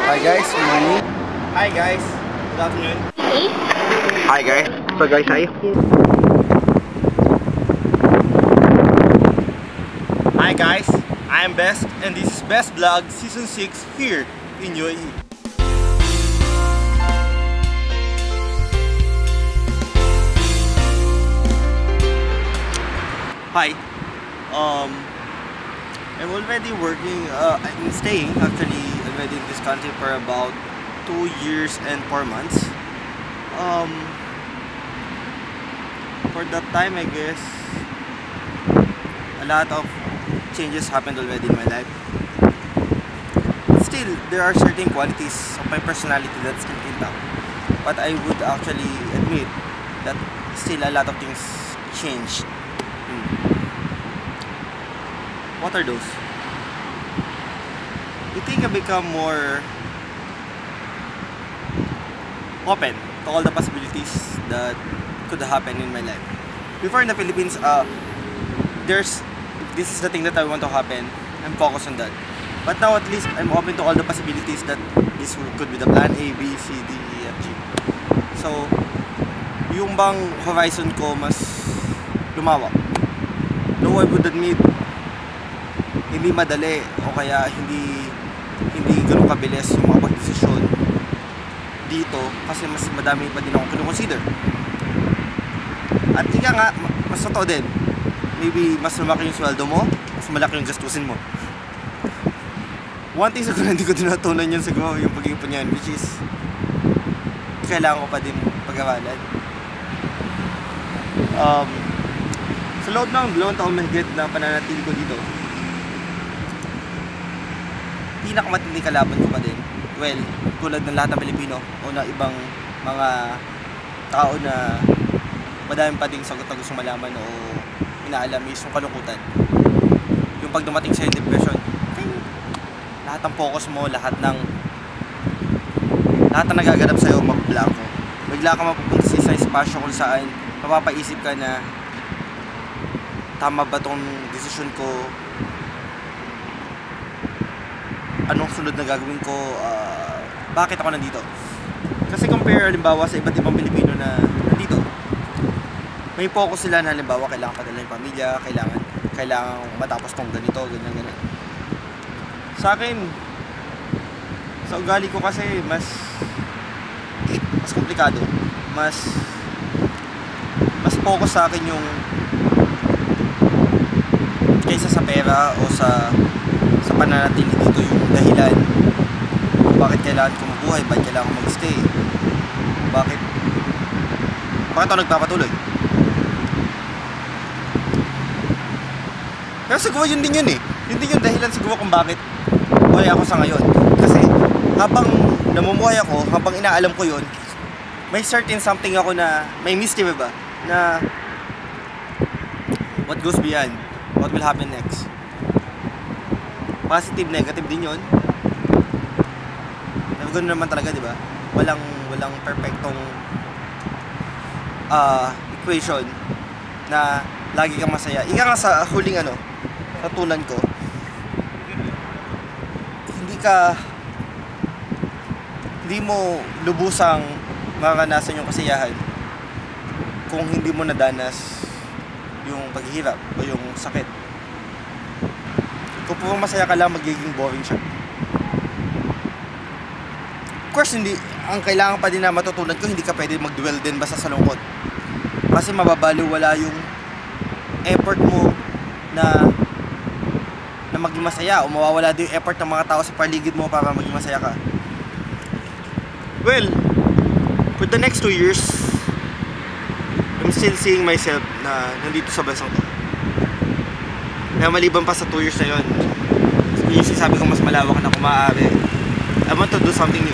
Hi guys, good morning. Hi guys, good afternoon. Hi guys. So guys, hi. Hi guys, I am Best and this is Best Vlog Season 6 here in UAE. Hi. I'm already working, I'm staying actually already in this country for about 2 years and 4 months. For that time, I guess a lot of changes happened already in my life. Still, there are certain qualities of my personality that's still intact. But I would actually admit that still a lot of things changed. What are those? I think I become more open to all the possibilities that could happen in my life. Before in the Philippines, if this is the thing that I want to happen, I'm focused on that. But now at least I'm open to all the possibilities that this could be the plan A, B, C, D, E, F, G. So, yung bang horizon ko mas lumawak. Though I would admit, hindi madali o kaya hindi ganoon kabilis yung mga pagdesisyon dito kasi mas madami pa din akong kino-consider. At ika nga, mas totoo din, maybe mas lumaki yung sweldo mo, mas malaki yung gastusin mo. One thing siguro hindi ko tinatunan yun siguro yung pag-iipon yan, which is kailangan ko pa din pag-aralan. Sa loob ng 2 taon mahigit na pananatili ko dito, pinakamatindi kalaban ko pa din. Well, tulad ng lahat ng Pilipino o na ibang mga tao na madami pa ding sagot na gusto malaman o inaalam is yung kalungkutan. Yung pag dumating sa depression, lahat ng focus mo, lahat ng nagaganap sa'yo magblanko. Bigla ka mapupunta sa isang espasyo kung saan mapapaisip ka na tama ba tong desisyon ko, anong sunod na gagawin ko, bakit ako nandito. Kasi compare halimbawa sa iba't ibang Pilipino na nandito, may focus sila na halimbawa kailangan padala yung pamilya, kailangan matapos tong ganito, ganyan. Sa akin, sa ugali ko kasi mas komplikado, mas focus sa akin yung kaysa sa pera o sa pananatili dito yung dahilan kung bakit kailangan ko mabuhay, bakit kailangan ko mag-stay, bakit ako nagpapatuloy. Pero siguro yun din eh, yun din yung dahilan siguro kung bakit buhay ako sa ngayon. Kasi habang namumuhay ako, habang inaalam ko yun, may certain something ako na may mystery ba na what goes beyond, what will happen next. Positive, negative din yun. Ganoon naman talaga, di ba? Walang perfectong equation na lagi kang masaya. Ika nga sa huling sa tunan ko, hindi mo lubusang maranasan yung kasiyahan kung hindi mo nadanas yung paghihirap o yung sakit. Kung puro masaya ka lang, magiging boring siya. Of course, ang kailangan pa din na matutunan ko, hindi ka pwede mag-dwell din basta sa lungkot. Kasi mababaliwala yung effort mo na maging masaya o mawawala din yung effort ng mga tao sa paligid mo para maging masaya ka. Well, for the next 2 years, I'm still seeing myself na nandito sa bansang to. Na maliban pa sa 2 years na yun, yung sinasabi ko mas malawak na kung maaari, I want to do something new.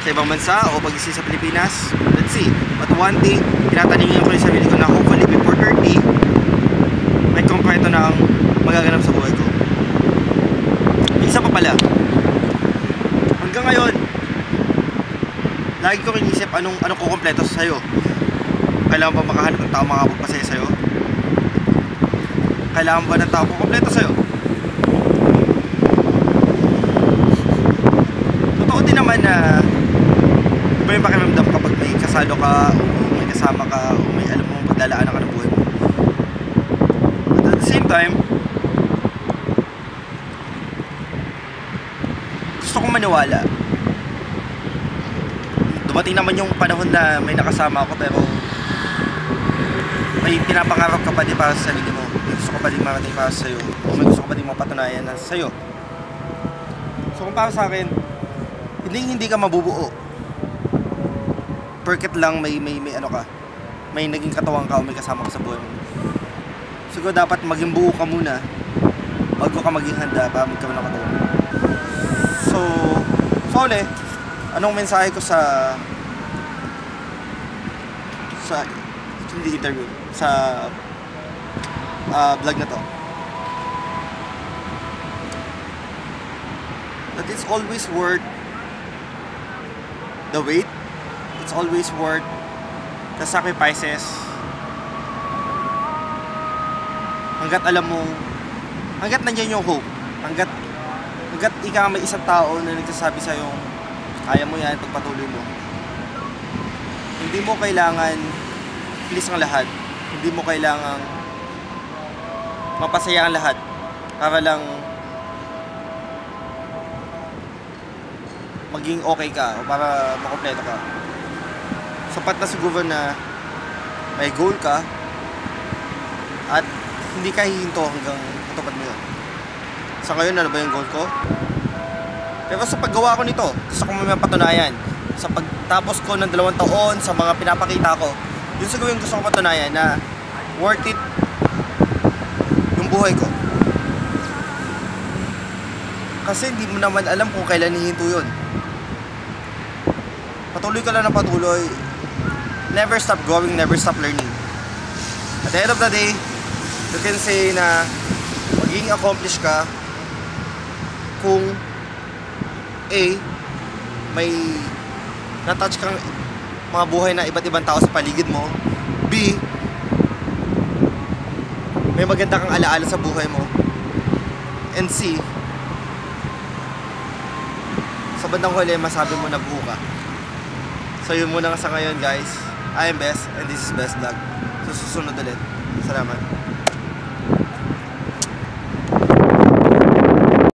Sa ibang bansa o pag-isip sa Pilipinas, let's see. But one thing, tinataningin ko yung sarili ko na hopefully before 30, may kompleto na ang magaganap sa buhay ko. Isa pa pala, hanggang ngayon, lagi ko inisip anong kukompleto sa'yo. Kailangan ba makahanap ng tao makapagpasaya sa'yo? Kailangan ba ng tao kukompleto sa'yo? So kabisado ka, o may kasama ka, o may alam mo paglalaanan ka ng buhay mo. But at the same time, gusto kong maniwala. Dumating naman yung panahon na may nakasama ako, pero may pinapangarap ka pa din para sa sarili mo. May gusto ka pa din marating para sa'yo, o may gusto ka pa din mapatunayan na sa'yo. So kung para sa akin, hindi ka mabubuo porket lang may ano ka, may naging katawan ka o may kasama ka sa buhay mo. Siguro dapat maging buo ka muna bago ka maging handa para magkaroon ng katawan. So uli, anong mensahe ko sa hindi interview, sa vlog na to? That it's always worth the wait. It's always worth the sacrifices. Hanggat alam mo, hanggat nandiyan yung hope, hanggat ikaw may isang tao na nagsasabi sa'yo, kaya mo yan, pagpatuloy mo. Hindi mo kailangan please ang lahat. Hindi mo kailangan mapasaya ang lahat para lang maging okay ka o para makompleto ka. Sapat na siguro na may goal ka at hindi ka hihinto hanggang matupad mo yun. Sa ngayon, ano ba yung goal ko? Pero sa paggawa ko nito, gusto ko may mapatunayan. Sa pagtapos ko ng 2 taon, sa mga pinapakita ko, yun siguro yung gusto ko patunayan na worth it yung buhay ko. Kasi hindi mo naman alam kung kailan hihinto yun. Patuloy ka lang na patuloy. Never stop growing, never stop learning. At the end of the day, you can say na magiging accomplish ka kung A, may na-touch kang mga buhay na iba't ibang tao sa paligid mo. B, may maganda kang alaala sa buhay mo. And C, sa bandang huli, masabi mo na buo ka. So yun muna sa ngayon guys. I am Best and this is Best Vlog. So susunod ulit. Salamat.